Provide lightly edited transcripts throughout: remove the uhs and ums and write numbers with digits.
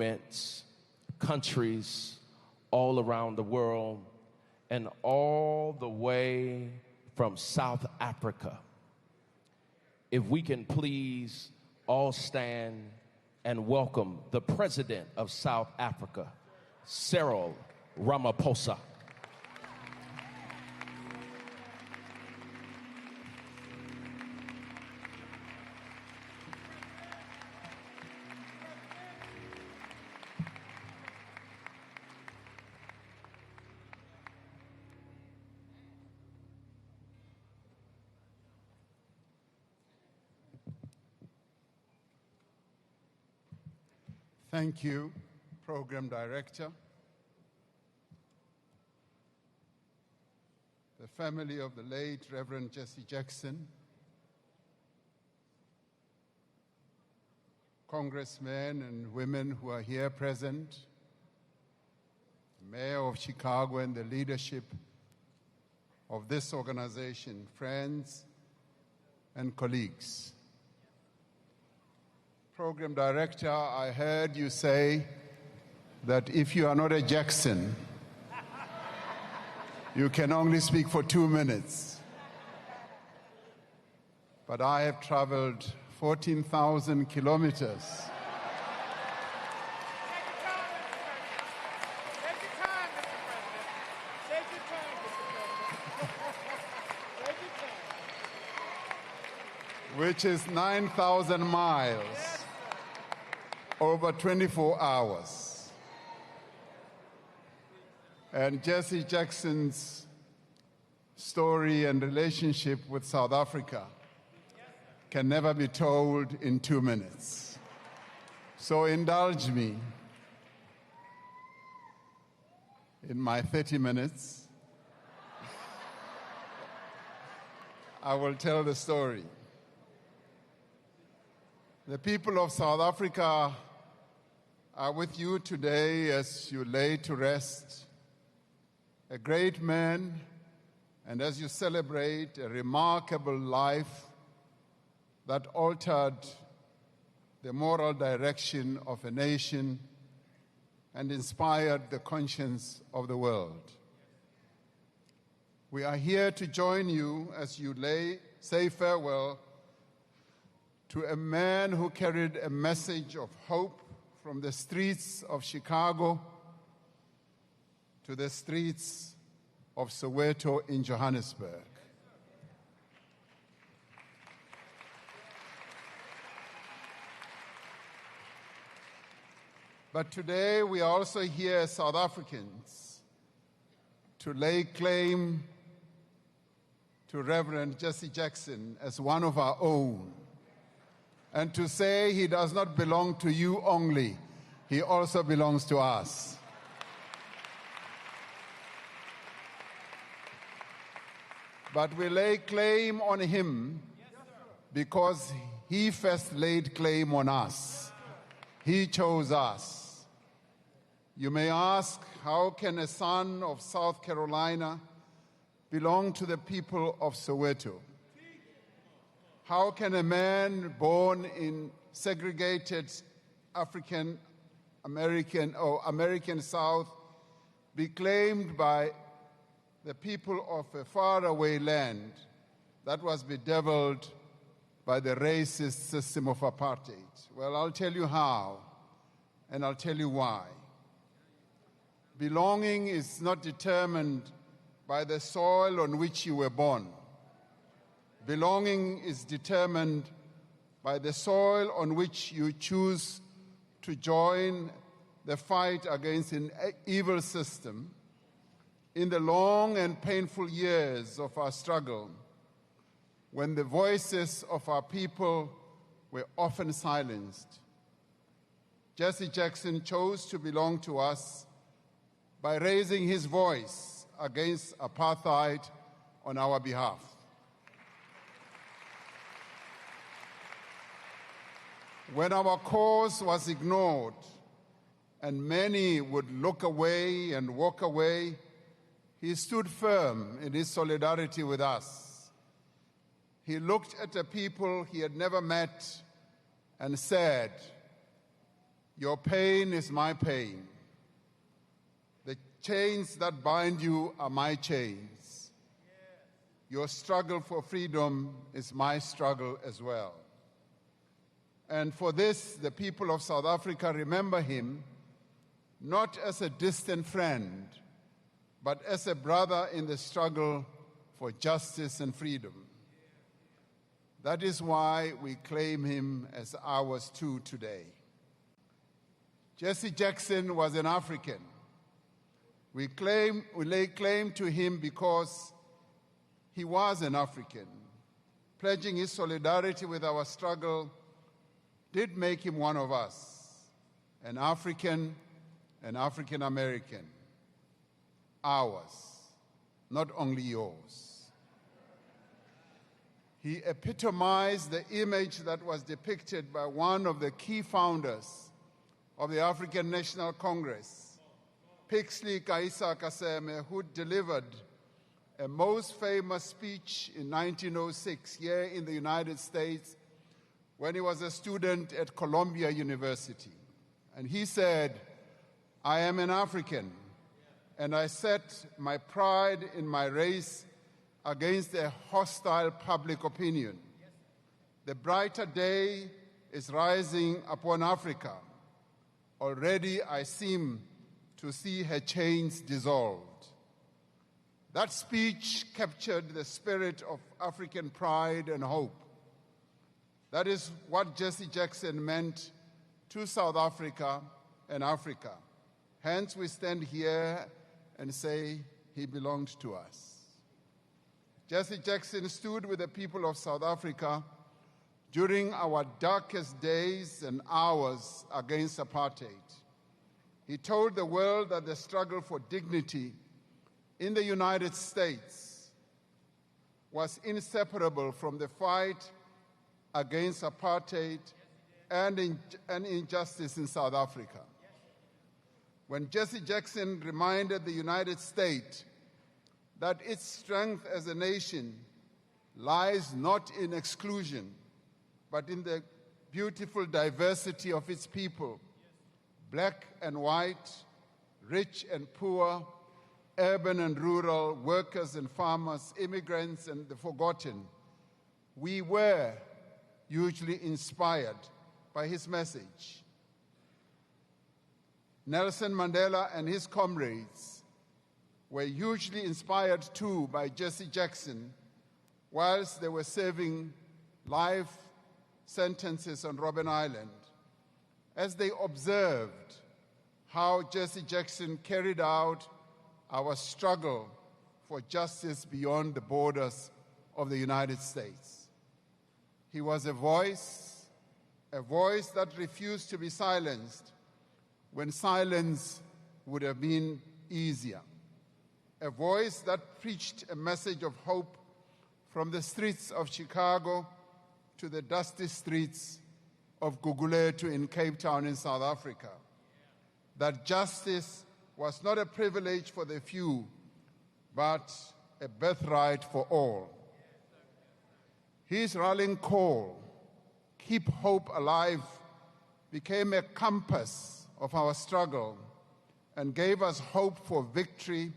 governments, countries all around the world, and all the way from South Africa. If we can please all stand and welcome the President of South Africa, Cyril Ramaphosa. Thank you, Program Director. The family of the late Reverend Jesse Jackson, congressmen and women who are here present, Mayor of Chicago and the leadership of this organization, friends and colleagues. Program Director, I heard you say that if you are not a Jackson, you can only speak for 2 minutes. But I have traveled 14,000 kilometers. Which is 9,000 miles over 24 hours. And Jesse Jackson's story and relationship with South Africa can never be told in 2 minutes. So indulge me in my 30 minutes. I will tell the story. The people of South Africa are with you today as you lay to rest a great man, and as you celebrate a remarkable life that altered the moral direction of a nation and inspired the conscience of the world. We are here to join you as you say farewell to a man who carried a message of hope from the streets of Chicago to the streets of Soweto in Johannesburg. But today we are also here as South Africans to lay claim to Reverend Jesse Jackson as one of our own, and to say he does not belong to you only, he also belongs to us. But we lay claim on him because he first laid claim on us. He chose us. You may ask, how can a son of South Carolina belong to the people of Soweto? How can a man born in segregated African American or American South be claimed by the people of a faraway land that was bedeviled by the racist system of apartheid? Well, I'll tell you how, and I'll tell you why. Belonging is not determined by the soil on which you were born. Belonging is determined by the soil on which you choose to join the fight against an evil system in the long and painful years of our struggle, when the voices of our people were often silenced. Jesse Jackson chose to belong to us by raising his voice against apartheid on our behalf. When our cause was ignored and many would look away and walk away, he stood firm in his solidarity with us. He looked at a people he had never met and said, Your pain is my pain. The chains that bind you are my chains. Your struggle for freedom is my struggle as well. And for this, the people of South Africa remember him not as a distant friend, but as a brother in the struggle for justice and freedom. That is why we claim him as ours too today. Jesse Jackson was an African. We lay claim to him because he was an African. Pledging his solidarity with our struggle did make him one of us, an African, an African American. Ours, not only yours. He epitomized the image that was depicted by one of the key founders of the African National Congress, Pixley Kaisa Kaseme, who delivered a most famous speech in 1906 here in the United States when he was a student at Columbia University. And he said, "I am an African, and I set my pride in my race against a hostile public opinion. The brighter day is rising upon Africa. Already I seem to see her chains dissolved." That speech captured the spirit of African pride and hope. That is what Jesse Jackson meant to South Africa and Africa. Hence we stand here and say he belonged to us. Jesse Jackson stood with the people of South Africa during our darkest days and hours against apartheid. He told the world that the struggle for dignity in the United States was inseparable from the fight against apartheid and injustice in South Africa. When Jesse Jackson reminded the United States that its strength as a nation lies not in exclusion, but in the beautiful diversity of its people, black and white, rich and poor, urban and rural, workers and farmers, immigrants and the forgotten, we were hugely inspired by his message. Nelson Mandela and his comrades were hugely inspired too by Jesse Jackson whilst they were serving life sentences on Robben Island, as they observed how Jesse Jackson carried out our struggle for justice beyond the borders of the United States. He was a voice that refused to be silenced when silence would have been easier. A voice that preached a message of hope from the streets of Chicago to the dusty streets of Gugulethu in Cape Town in South Africa. That justice was not a privilege for the few, but a birthright for all. His rallying call, "Keep Hope Alive," became a compass of our struggle and gave us hope for victory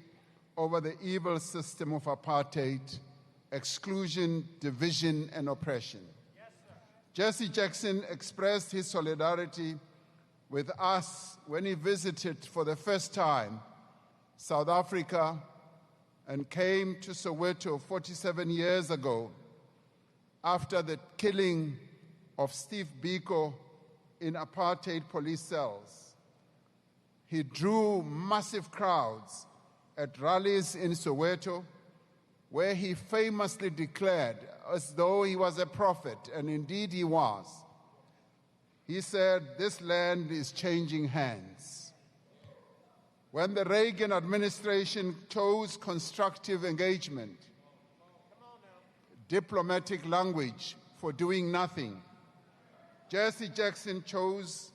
over the evil system of apartheid, exclusion, division, and oppression. Yes, Jesse Jackson expressed his solidarity with us when he visited for the first time South Africa and came to Soweto 47 years ago after the killing of Steve Biko in apartheid police cells. He drew massive crowds at rallies in Soweto, where he famously declared, as though he was a prophet, and indeed he was. He said, "This land is changing hands." When the Reagan administration chose constructive engagement, diplomatic language for doing nothing, Jesse Jackson chose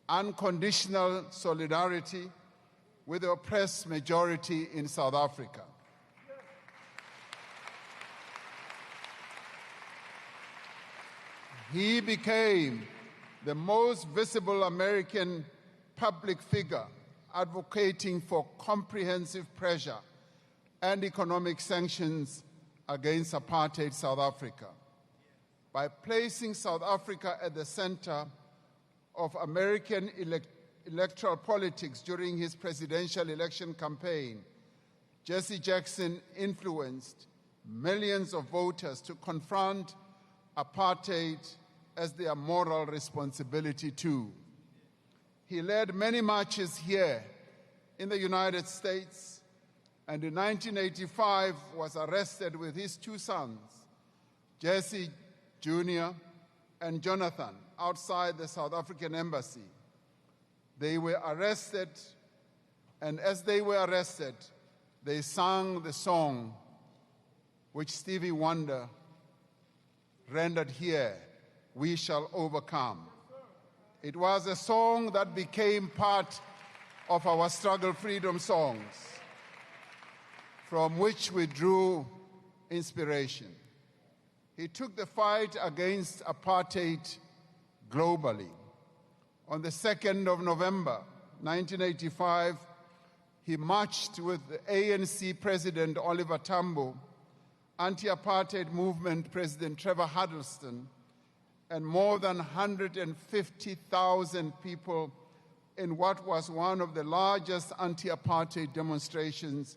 unconditional solidarity with the oppressed majority in South Africa. He became the most visible American public figure advocating for comprehensive pressure and economic sanctions against apartheid South Africa. By placing South Africa at the center of American electoral politics during his presidential election campaign, Jesse Jackson influenced millions of voters to confront apartheid as their moral responsibility too. He led many marches here in the United States, and in 1985 was arrested with his two sons, Jesse Jr. and Jonathan, outside the South African embassy. They were arrested, and as they were arrested, they sang the song which Stevie Wonder rendered here, "We Shall Overcome." It was a song that became part of our struggle freedom songs, from which we drew inspiration. He took the fight against apartheid globally. On the 2nd of November, 1985, he marched with the ANC President Oliver Tambo, anti-apartheid movement President Trevor Huddleston, and more than 150,000 people in what was one of the largest anti-apartheid demonstrations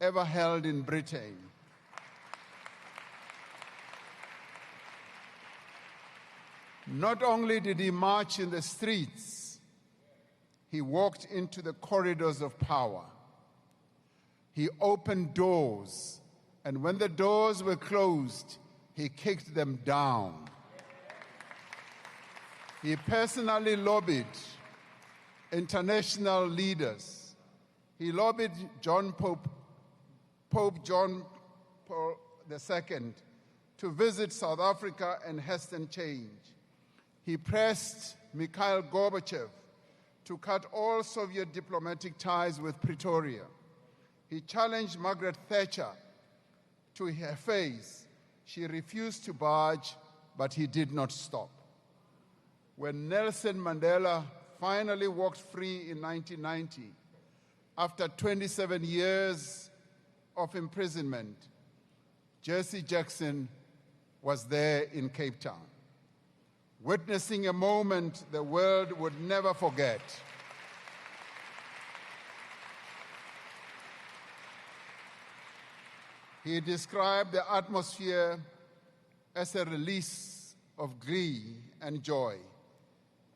ever held in Britain. Not only did he march in the streets, he walked into the corridors of power. He opened doors, and when the doors were closed, he kicked them down. He personally lobbied international leaders. He lobbied Pope John Paul II to visit South Africa and hasten change. He pressed Mikhail Gorbachev to cut all Soviet diplomatic ties with Pretoria. He challenged Margaret Thatcher to her face. She refused to budge, but he did not stop. When Nelson Mandela finally walked free in 1990, after 27 years of imprisonment, Jesse Jackson was there in Cape Town, witnessing a moment the world would never forget. He described the atmosphere as a release of glee and joy,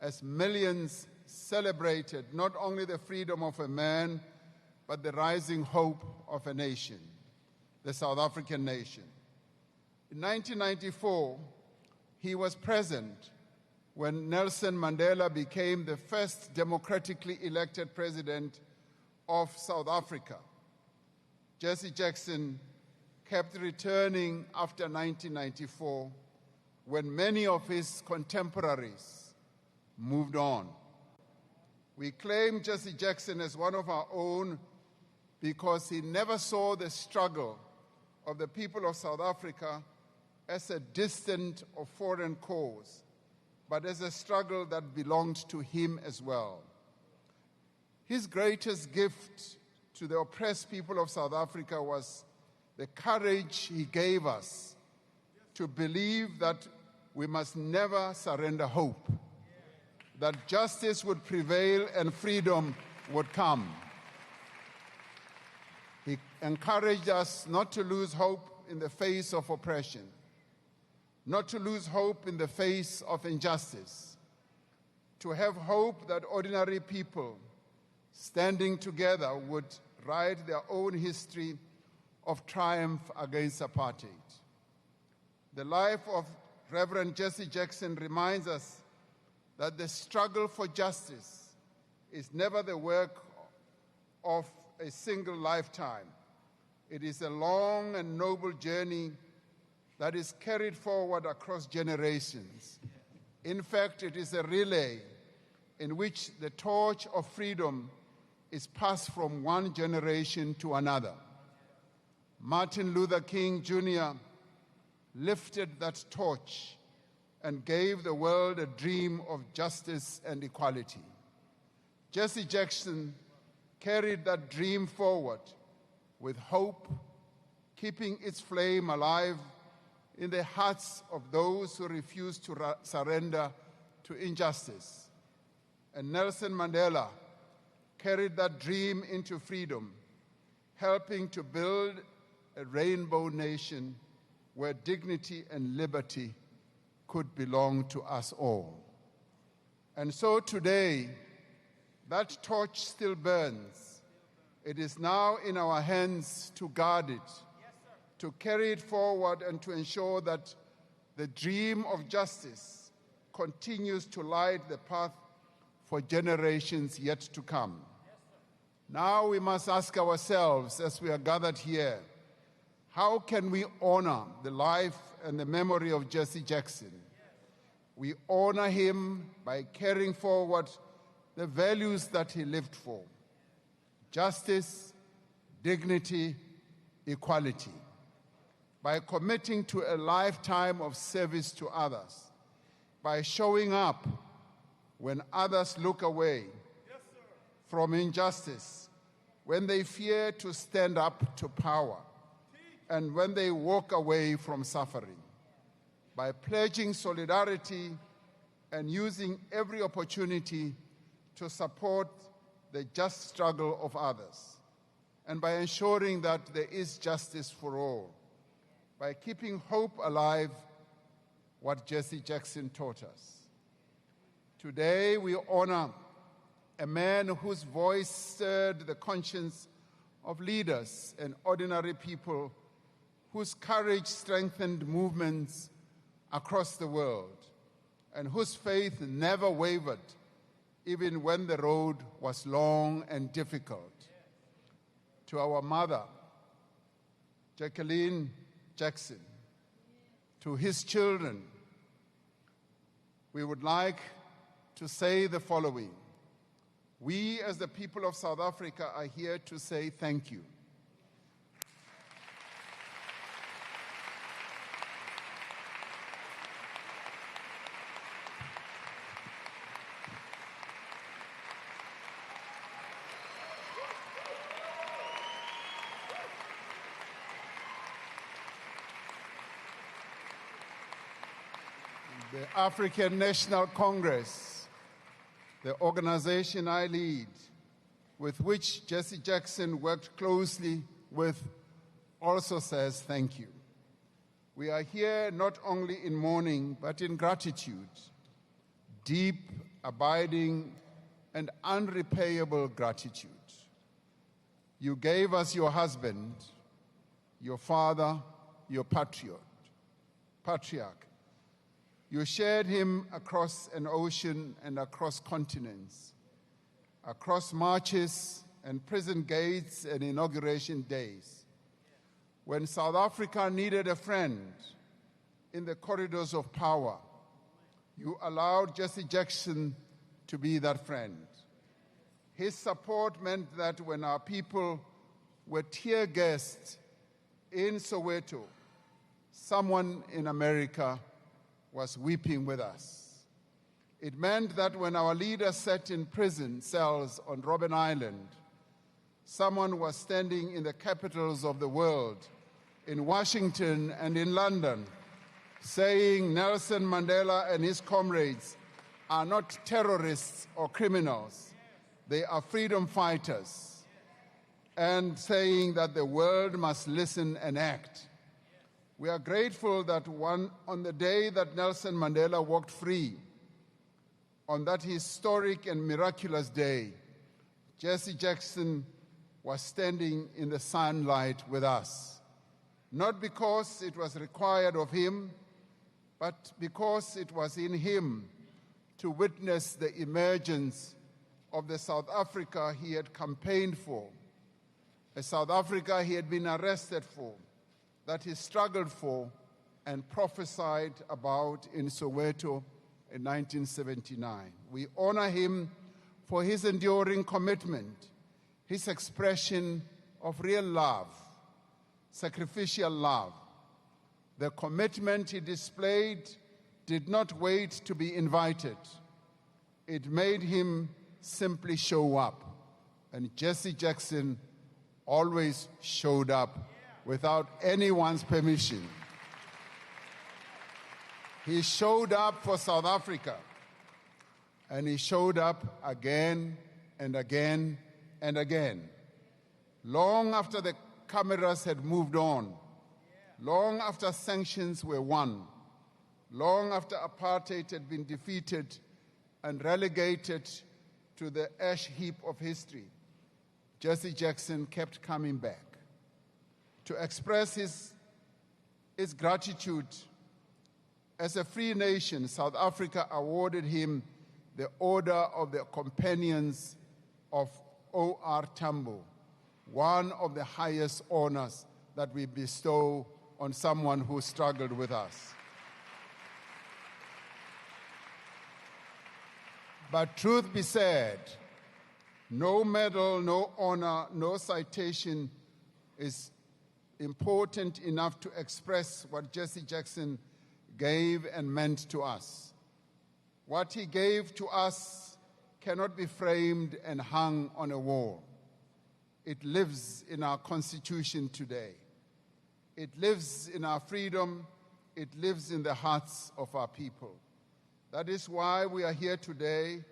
as millions celebrated not only the freedom of a man, but the rising hope of a nation, the South African nation. In 1994, he was present when Nelson Mandela became the first democratically elected president of South Africa. Jesse Jackson kept returning after 1994, when many of his contemporaries moved on. We claim Jesse Jackson as one of our own because he never saw the struggle of the people of South Africa as a distant or foreign cause, but as a struggle that belonged to him as well. His greatest gift to the oppressed people of South Africa was the courage he gave us to believe that we must never surrender hope, that justice would prevail and freedom would come. He encouraged us not to lose hope in the face of oppression, not to lose hope in the face of injustice, to have hope that ordinary people standing together would write their own history of triumph against apartheid. The life of Reverend Jesse Jackson reminds us that the struggle for justice is never the work of a single lifetime. It is a long and noble journey that is carried forward across generations. In fact, it is a relay in which the torch of freedom is passed from one generation to another. Martin Luther King Jr. lifted that torch and gave the world a dream of justice and equality. Jesse Jackson carried that dream forward with hope, keeping its flame alive in the hearts of those who refused to surrender to injustice. And Nelson Mandela carried that dream into freedom, helping to build a rainbow nation where dignity and liberty could belong to us all. And so today, that torch still burns. It is now in our hands to guard it, to carry it forward, and to ensure that the dream of justice continues to light the path for generations yet to come. Now we must ask ourselves, as we are gathered here, how can we honor the life and the memory of Jesse Jackson? We honor him by carrying forward the values that he lived for: justice, dignity, equality. By committing to a lifetime of service to others, by showing up when others look away from injustice, when they fear to stand up to power, and when they walk away from suffering, by pledging solidarity and using every opportunity to support the just struggle of others, and by ensuring that there is justice for all, by keeping hope alive, what Jesse Jackson taught us. Today we honor a man whose voice stirred the conscience of leaders and ordinary people, whose courage strengthened movements across the world, and whose faith never wavered, even when the road was long and difficult. To our mother, Jacqueline Jackson, to his children, we would like to say the following. We, as the people of South Africa, are here to say thank you. The African National Congress, the organization I lead, with which Jesse Jackson worked closely with, also says thank you. We are here not only in mourning, but in gratitude, deep, abiding, and unrepayable gratitude. You gave us your husband, your father, your patriarch. You shared him across an ocean and across continents, across marches and prison gates and inauguration days. When South Africa needed a friend in the corridors of power, you allowed Jesse Jackson to be that friend. His support meant that when our people were tear-gassed in Soweto, someone in America was weeping with us. It meant that when our leaders sat in prison cells on Robben Island, someone was standing in the capitals of the world, in Washington and in London, saying Nelson Mandela and his comrades are not terrorists or criminals, they are freedom fighters, and saying that the world must listen and act. We are grateful that on the day that Nelson Mandela walked free, on that historic and miraculous day, Jesse Jackson was standing in the sunlight with us, not because it was required of him, but because it was in him to witness the emergence of the South Africa he had campaigned for, a South Africa he had been arrested for, that he struggled for and prophesied about in Soweto in 1979. We honor him for his enduring commitment, his expression of real love, sacrificial love, the commitment he displayed did not wait to be invited. It made him simply show up. And Jesse Jackson always showed up without anyone's permission. He showed up for South Africa, and he showed up again and again and again. Long after the cameras had moved on, long after sanctions were won, long after apartheid had been defeated and relegated to the ash heap of history, Jesse Jackson kept coming back to express his gratitude. As a free nation, South Africa awarded him the Order of the Companions of O.R. Tambo, one of the highest honors that we bestow on someone who struggled with us. But truth be said, no medal, no honor, no citation is important enough to express what Jesse Jackson gave and meant to us. What he gave to us cannot be framed and hung on a wall. It lives in our Constitution today. It lives in our freedom. It lives in the hearts of our people. That is why we are here today,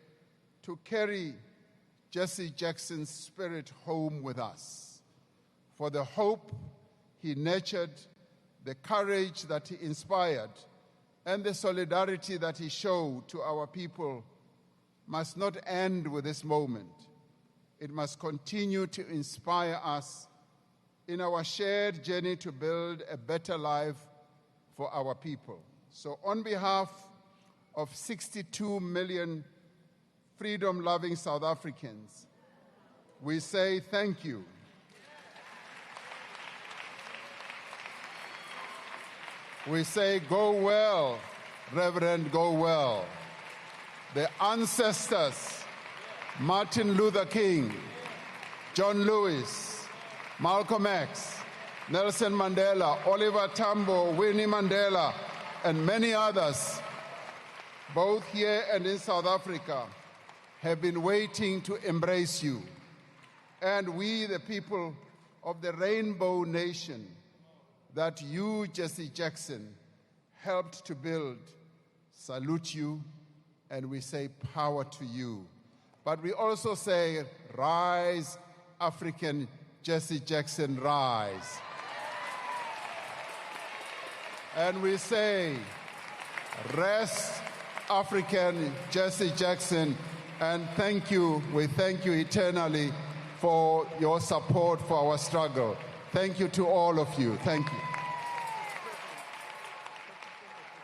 to carry Jesse Jackson's spirit home with us. For the hope he nurtured, the courage that he inspired, and the solidarity that he showed to our people must not end with this moment. It must continue to inspire us in our shared journey to build a better life for our people. So on behalf of 62 million freedom-loving South Africans, we say thank you. We say, go well, Reverend, go well. The ancestors, Martin Luther King, John Lewis, Malcolm X, Nelson Mandela, Oliver Tambo, Winnie Mandela, and many others, both here and in South Africa, have been waiting to embrace you. And we, the people of the Rainbow Nation, that you, Jesse Jackson, helped to build, salute you, and we say power to you. But we also say, rise, African Jesse Jackson, rise. And we say, rest, African Jesse Jackson, and thank you, we thank you eternally for your support for our struggle. Thank you to all of you. Thank you.